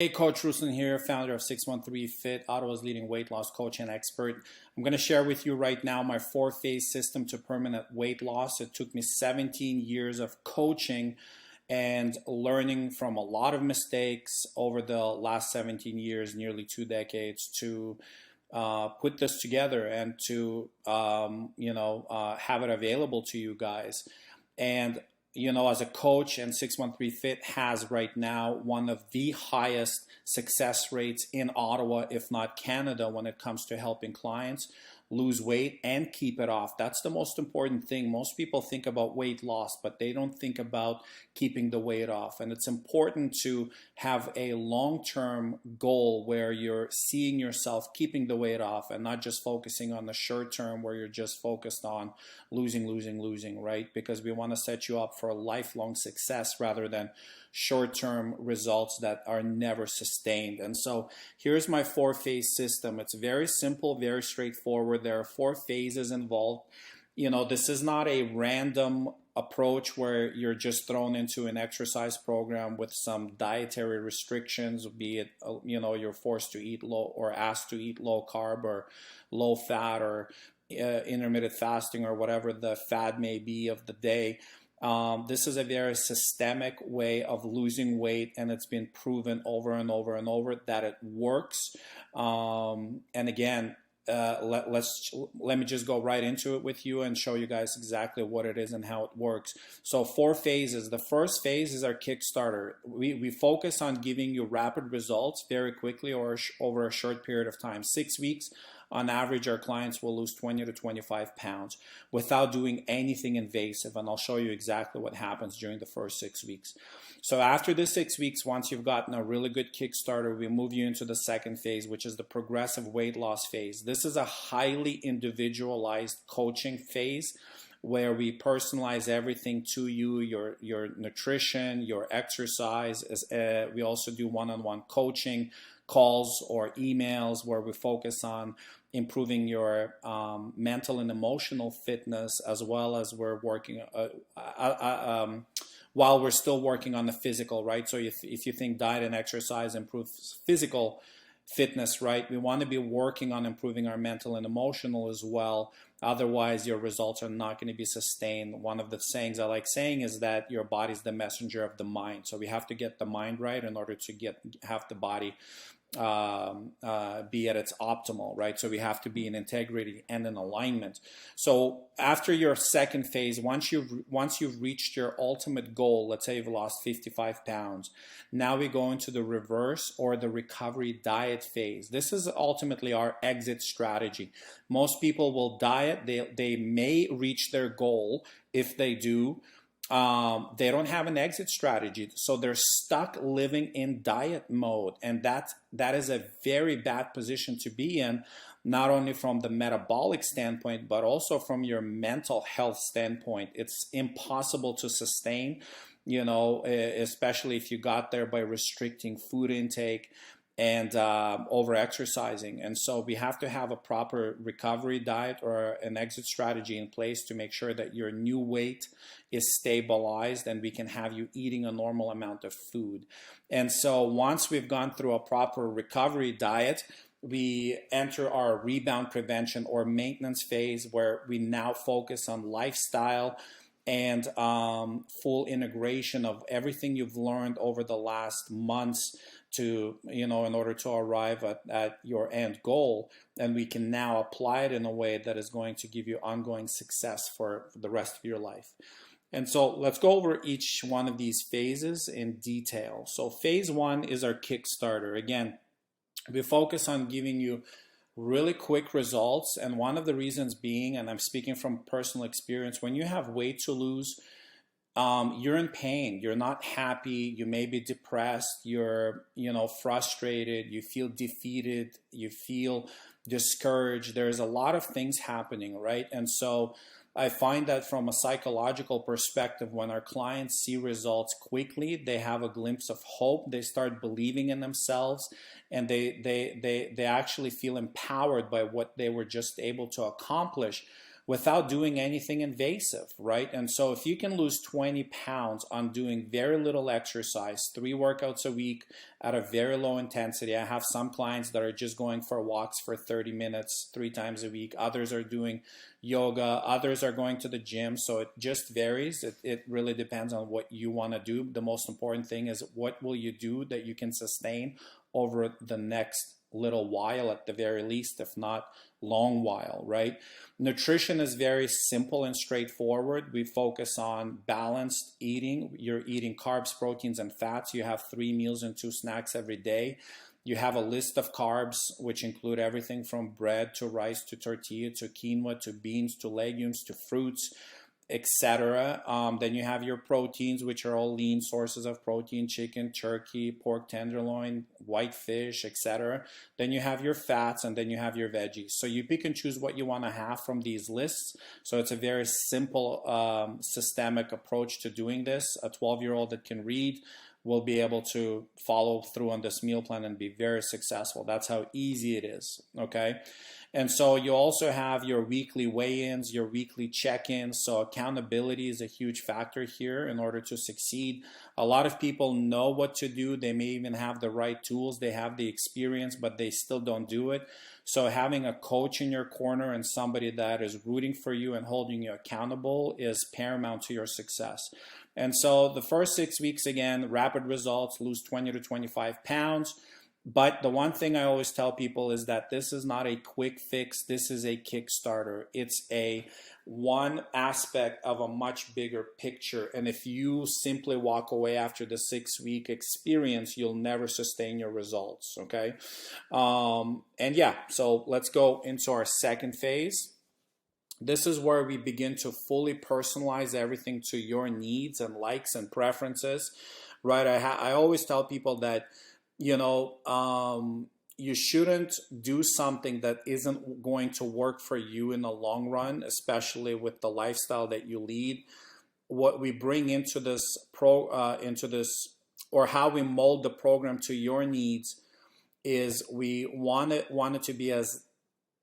Hey, Coach Ruslan here, founder of 613 Fit, Ottawa's leading weight loss coach and expert. I'm going to share with you right now my four-phase system to permanent weight loss. It took me 17 years of coaching and learning from a lot of mistakes over the last 17 years, nearly 2 decades, to put this together and to have it available to you guys. And as a coach, and 613 Fit has right now one of the highest success rates in Ottawa, if not Canada, when it comes to helping clients lose weight and keep it off. That's the most important thing. Most people think about weight loss, but they don't think about keeping the weight off. And it's important to have a long-term goal where you're seeing yourself keeping the weight off and not just focusing on the short term where you're just focused on losing, right? Because we want to set you up for a lifelong success rather than short-term results that are never sustained. And so here's my four-phase system. It's very simple, very straightforward. There are four phases involved. This is not a random approach where you're just thrown into an exercise program with some dietary restrictions, be it, you're forced to eat low or asked to eat low carb or low fat or intermittent fasting or whatever the fad may be of the day. This is a very systemic way of losing weight, and it's been proven over and over and over that it works. And again, let me just go right into it with you and show you guys exactly what it is and how it works. So 4 phases. The first phase is our Kickstarter. We focus on giving you rapid results very quickly or over a short period of time. 6 weeks. On average, our clients will lose 20 to 25 pounds without doing anything invasive, and I'll show you exactly what happens during the first 6 weeks. So after the 6 weeks, once you've gotten a really good Kickstarter, we move you into the second phase, which is the progressive weight loss phase. This is a highly individualized coaching phase where we personalize everything to you, your nutrition, your exercise. We also do one-on-one coaching, calls or emails where we focus on improving your mental and emotional fitness, as well as we're working while we're still working on the physical, right? So if you think diet and exercise improves physical fitness, right, we want to be working on improving our mental and emotional as well. Otherwise, your results are not going to be sustained. One of the sayings I like saying is that your body's the messenger of the mind. So we have to get the mind right in order to have the body be at its optimal, right? So we have to be in integrity and in alignment. So after your second phase, once you've reached your ultimate goal, let's say you've lost 55 pounds, now we go into the reverse or the recovery diet phase. This is ultimately our exit strategy. Most people will diet. They may reach their goal. If they do, they don't have an exit strategy, so they're stuck living in diet mode, and that is a very bad position to be in, not only from the metabolic standpoint but also from your mental health standpoint. It's impossible to sustain, especially if you got there by restricting food intake and over exercising. And so we have to have a proper recovery diet or an exit strategy in place to make sure that your new weight is stabilized and we can have you eating a normal amount of food. And so once we've gone through a proper recovery diet, we enter our rebound prevention or maintenance phase, where we now focus on lifestyle and full integration of everything you've learned over the last months to, in order to arrive at your end goal. And we can now apply it in a way that is going to give you ongoing success for the rest of your life. And so let's go over each one of these phases in detail. So phase 1 is our Kickstarter. Again, we focus on giving you really quick results, and one of the reasons being, and I'm speaking from personal experience, when you have weight to lose, you're in pain, you're not happy, you may be depressed, you're frustrated, you feel defeated, you feel discouraged. There's a lot of things happening, right? And so I find that from a psychological perspective, when our clients see results quickly, they have a glimpse of hope, they start believing in themselves, and they actually feel empowered by what they were just able to accomplish. without doing anything invasive, right? And so if you can lose 20 pounds on doing very little exercise, 3 workouts a week at a very low intensity. I have some clients that are just going for walks for 30 minutes 3 times a week. Others are doing yoga. Others are going to the gym. So it just varies. It really depends on what you want to do. The most important thing is, what will you do that you can sustain over the next little while, at the very least, if not long while, right? Nutrition is very simple and straightforward. We focus on balanced eating. You're eating carbs, proteins, and fats. You have 3 meals and 2 snacks every day. You have a list of carbs, which include everything from bread to rice to tortilla to quinoa to beans to legumes to fruits, etc. Then you have your proteins, which are all lean sources of protein: chicken, turkey, pork tenderloin, white fish, etc. Then you have your fats, and then you have your veggies. So you pick and choose what you want to have from these lists. So it's a very simple, systemic approach to doing this. A 12-year-old that can read will be able to follow through on this meal plan and be very successful. That's how easy it is, okay? And so you also have your weekly weigh-ins, your weekly check-ins. So accountability is a huge factor here in order to succeed. A lot of people know what to do. They may even have the right tools. They have the experience, but they still don't do it. So having a coach in your corner and somebody that is rooting for you and holding you accountable is paramount to your success. And so the first 6 weeks, again, rapid results, lose 20 to 25 pounds. But the one thing I always tell people is that this is not a quick fix. This is a Kickstarter. It's a one aspect of a much bigger picture. And if you simply walk away after the 6-week experience, you'll never sustain your results, okay? And yeah, so let's go into our second phase. This is where we begin to fully personalize everything to your needs and likes and preferences, right? I always tell people that, you shouldn't do something that isn't going to work for you in the long run, especially with the lifestyle that you lead. What we bring into this or how we mold the program to your needs is we want it to be as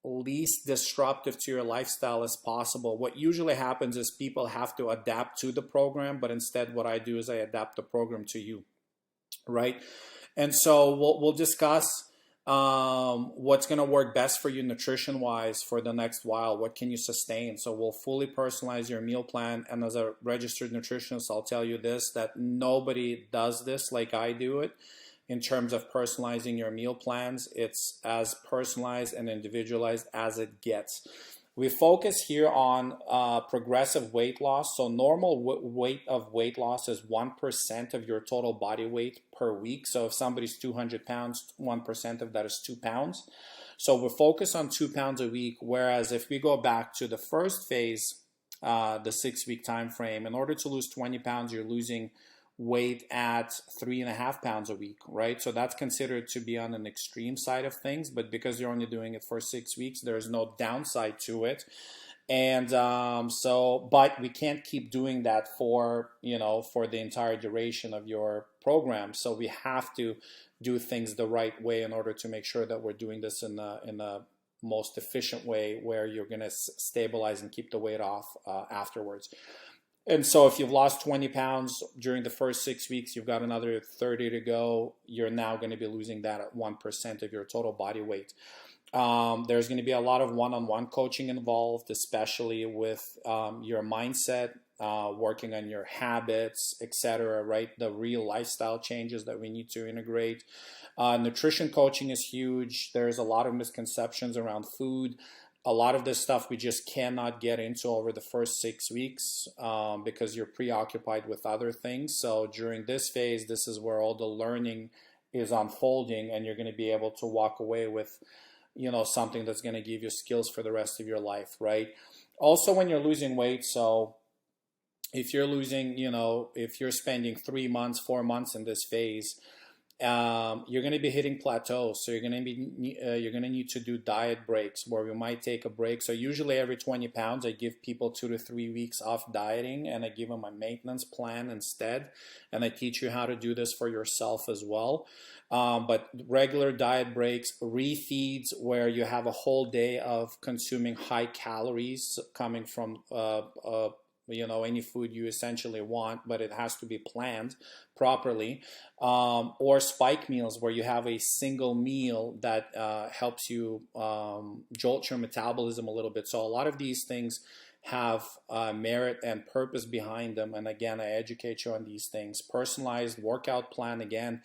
least disruptive to your lifestyle as possible. What usually happens is people have to adapt to the program, but instead what I do is I adapt the program to you, right? And so we'll discuss what's going to work best for you nutrition-wise for the next while. What can you sustain? So we'll fully personalize your meal plan. And as a registered nutritionist, I'll tell you this, that nobody does this like I do it in terms of personalizing your meal plans. It's as personalized and individualized as it gets. We focus here on progressive weight loss. So normal weight loss is 1% of your total body weight per week. So if somebody's 200 pounds, 1% of that is 2 pounds. So we're focused on 2 pounds a week. Whereas if we go back to the first phase, the 6-week time frame, in order to lose 20 pounds, you're losing weight at 3.5 pounds a week, right? So that's considered to be on an extreme side of things, but because you're only doing it for 6 weeks, there's no downside to it. And but we can't keep doing that for the entire duration of your program. So we have to do things the right way in order to make sure that we're doing this in the most efficient way, where you're going to stabilize and keep the weight off afterwards. And so if you've lost 20 pounds during the first 6 weeks, you've got another 30 to go. You're now going to be losing that at 1% of your total body weight. There's going to be a lot of one-on-one coaching involved, especially with your mindset, working on your habits, etc., right? The real lifestyle changes that we need to integrate. Nutrition coaching is huge. There's a lot of misconceptions around food. A lot of this stuff we just cannot get into over the first 6 weeks because you're preoccupied with other things. So during this phase, this is where all the learning is unfolding, and you're going to be able to walk away with, something that's going to give you skills for the rest of your life, right? Also, when you're losing weight, so if you're losing, if you're spending 3 months, 4 months in this phase, you're going to be hitting plateaus. So you're going to need to do diet breaks where we might take a break. So usually every 20 pounds, I give people 2 to 3 weeks off dieting, and I give them a maintenance plan instead. And I teach you how to do this for yourself as well. But regular diet breaks, refeeds where you have a whole day of consuming high calories coming from any food you essentially want, but it has to be planned properly, or spike meals where you have a single meal that helps you jolt your metabolism a little bit. So a lot of these things have merit and purpose behind them. And again, I educate you on these things. Personalized workout plan, again,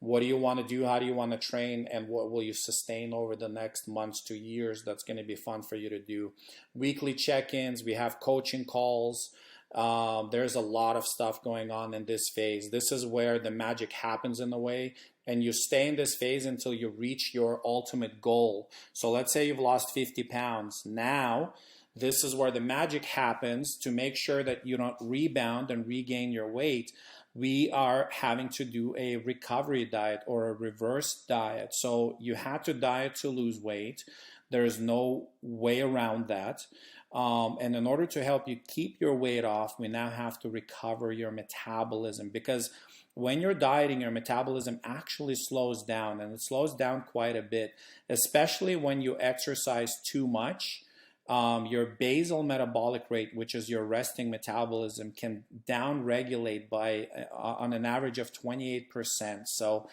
what do you want to do? How do you want to train? And what will you sustain over the next months to years? That's going to be fun for you to do. Weekly check-ins. We have coaching calls. There's a lot of stuff going on in this phase. This is where the magic happens in a way. And you stay in this phase until you reach your ultimate goal. So let's say you've lost 50 pounds. Now, this is where the magic happens to make sure that you don't rebound and regain your weight. We are having to do a recovery diet or a reverse diet. So you had to diet to lose weight. There is no way around that. And in order to help you keep your weight off, we now have to recover your metabolism, because when you're dieting, your metabolism actually slows down, and it slows down quite a bit, especially when you exercise too much. Your basal metabolic rate, which is your resting metabolism, can down-regulate by on an average of 28%. So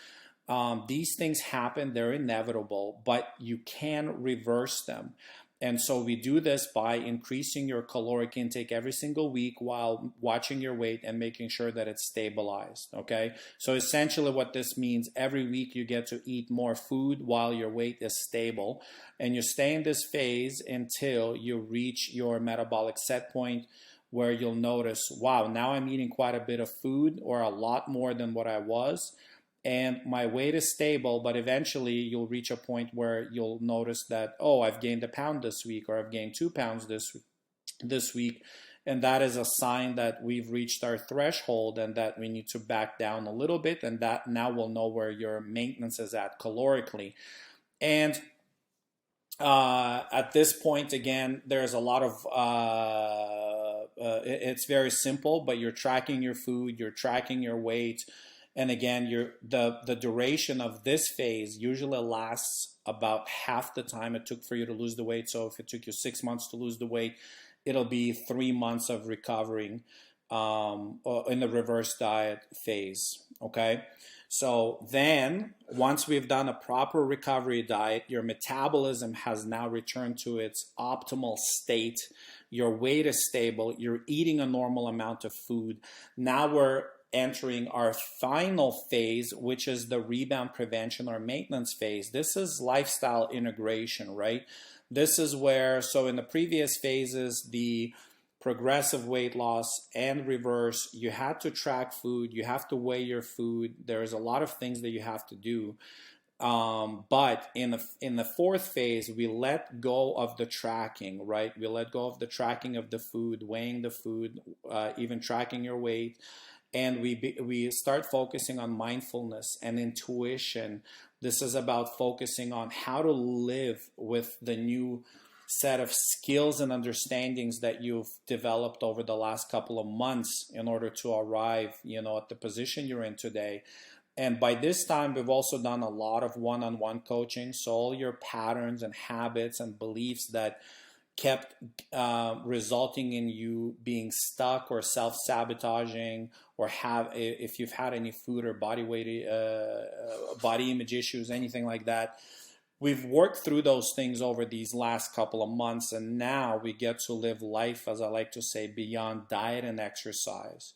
these things happen, they're inevitable, but you can reverse them. And so we do this by increasing your caloric intake every single week while watching your weight and making sure that it's stabilized, okay? So essentially what this means, every week you get to eat more food while your weight is stable. And you stay in this phase until you reach your metabolic set point, where you'll notice, wow, now I'm eating quite a bit of food, or a lot more than what I was. And my weight is stable, but eventually you'll reach a point where you'll notice that, oh, I've gained a pound this week, or I've gained 2 pounds this week. And that is a sign that we've reached our threshold and that we need to back down a little bit. And that now we'll know where your maintenance is at calorically. And at this point, again, there's a lot of, it's very simple, but you're tracking your food, you're tracking your weight. And again, the duration of this phase usually lasts about half the time it took for you to lose the weight. So if it took you 6 months to lose the weight, it'll be 3 months of recovering in the reverse diet phase, okay? So then, once we've done a proper recovery diet, your metabolism has now returned to its optimal state. Your weight is stable. You're eating a normal amount of food. Now we're entering our final phase, which is the rebound prevention or maintenance phase. This is lifestyle integration, right? This is where, so in the previous phases, the progressive weight loss and reverse, you had to track food, you have to weigh your food. There's a lot of things that you have to do. But in the fourth phase, we let go of the tracking, right? We let go of the tracking of the food, weighing the food, even tracking your weight. And we start focusing on mindfulness and intuition. This is about focusing on how to live with the new set of skills and understandings that you've developed over the last couple of months in order to arrive, at the position you're in today. And by this time, we've also done a lot of one-on-one coaching. So all your patterns and habits and beliefs that kept resulting in you being stuck or self-sabotaging, or if you've had any food or body image issues, anything like that. We've worked through those things over these last couple of months, and now we get to live life, as I like to say, beyond diet and exercise,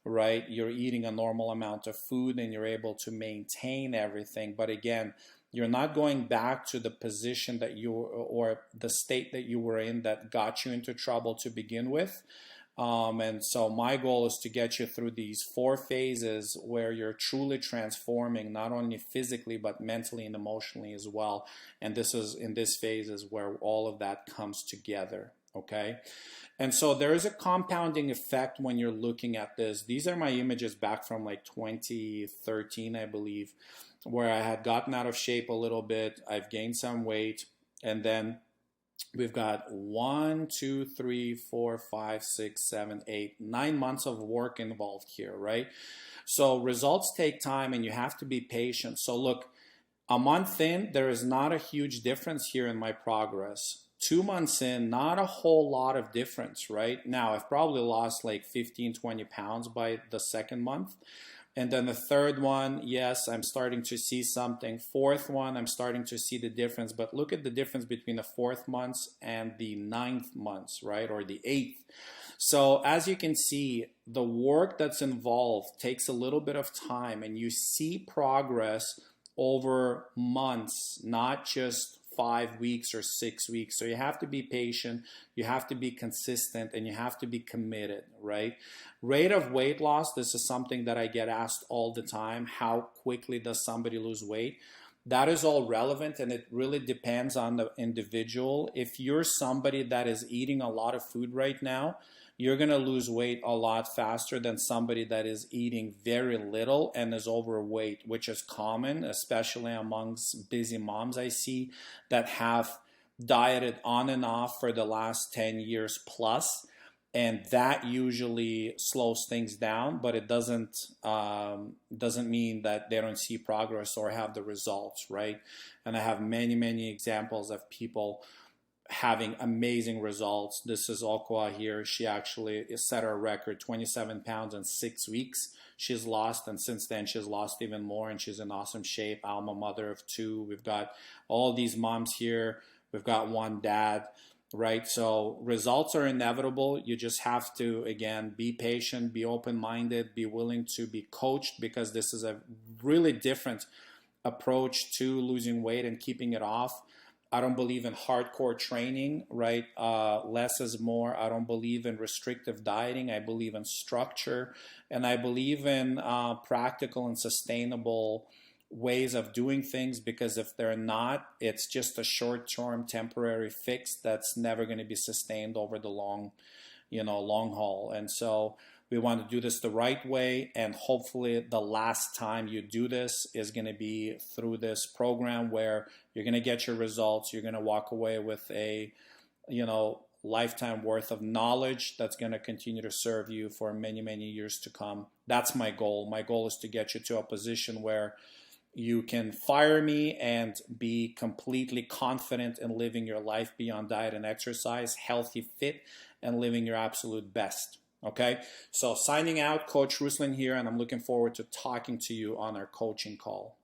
right? You're eating a normal amount of food and you're able to maintain everything. But again, you're not going back to the position that or the state that you were in that got you into trouble to begin with. And so my goal is to get you through these 4 phases where you're truly transforming, not only physically, but mentally and emotionally as well. And in this phase is where all of that comes together. okay? And so there is a compounding effect when you're looking at this. These are my images back from like 2013, I believe, where I had gotten out of shape a little bit. I've gained some weight, and then we've got 1, 2, 3, 4, 5, 6, 7, 8, 9 months of work involved here, right? So results take time and you have to be patient. So look, a month in, there is not a huge difference here in my progress. 2 months in, not a whole lot of difference, right? Now, I've probably lost like 15, 20 pounds by the second month. And then the third one, yes, I'm starting to see something. Fourth one, I'm starting to see the difference. But look at the difference between the fourth months and the ninth months, right? Or the eighth. So as you can see, the work that's involved takes a little bit of time, and you see progress over months, not just 5 weeks or 6 weeks. So you have to be patient, you have to be consistent, and you have to be committed, right? Rate of weight loss, this is something that I get asked all the time. How quickly does somebody lose weight? That is all relevant, and it really depends on the individual. If you're somebody that is eating a lot of food right now, you're going to lose weight a lot faster than somebody that is eating very little and is overweight, which is common, especially amongst busy moms I see that have dieted on and off for the last 10 years plus. And that usually slows things down, but it doesn't mean that they don't see progress or have the results, right? And I have many examples of people having amazing results. This is Ottawa here. She actually set her record, 27 pounds in 6 weeks. She's lost, and since then she's lost even more, and she's in awesome shape. I'm a mother of 2. We've got all these moms here. We've got one dad, right? So results are inevitable. You just have to, again, be patient, be open-minded, be willing to be coached, because this is a really different approach to losing weight and keeping it off. I don't believe in hardcore training, right? Less is more. I don't believe in restrictive dieting. I believe in structure, and I believe in practical and sustainable ways of doing things, because if they're not, it's just a short-term temporary fix that's never going to be sustained over the long haul. And so we want to do this the right way, and hopefully the last time you do this is going to be through this program where you're going to get your results. You're going to walk away with a, lifetime worth of knowledge that's going to continue to serve you for many years to come. That's my goal. My goal is to get you to a position where you can fire me and be completely confident in living your life beyond diet and exercise, healthy, fit, and living your absolute best. Okay, so signing out, Coach Ruslan here, and I'm looking forward to talking to you on our coaching call.